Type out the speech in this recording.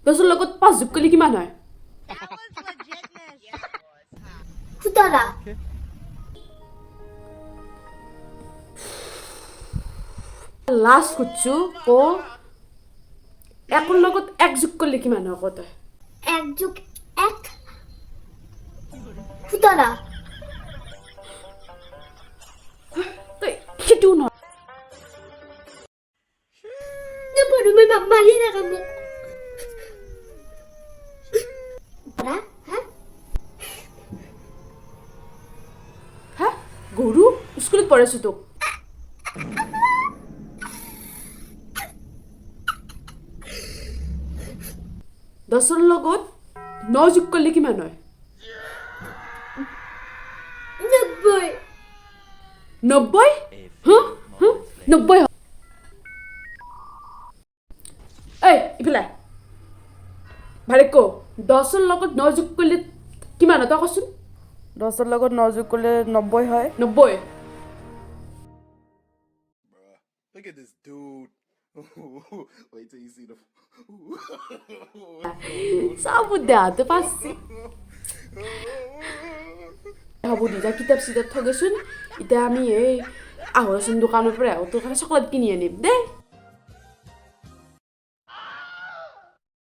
10ৰ লগত 5 যোগ কৰিলে কিমান হয়? 17 লাষ্ট খুঁজছো ক 1ৰ লগত 1 যোগ কৰিলে কিমান হয় ক তই? 1 যোগ 1 17 তই সেইটো নহয় নপঢ়ো মই মাৰি থাকা মোক হা গৰু স্কুলত পঢ়াইছো তোক দহৰ লগত 9 যোগ কৰিলে কিমান হয়? 90 90? হা 90 হয় এই ইফালে ভালে ক 10ৰ লগত 9 যোগ কৰিলে কিমান হয় তই কচোন 10ৰ লগত 9 যোগ কৰিলে 90 হয় 90 Look at this dude. Wait till you see the. চাব দেহাতে পাচ্ছি হ'ব দি যা কিতাপ চিতাপ থগেচোন এতিয়া আমি এই আহোচোন দোকানৰ পৰা তোৰ কাৰণে চকলেট কিনি আনিম দেই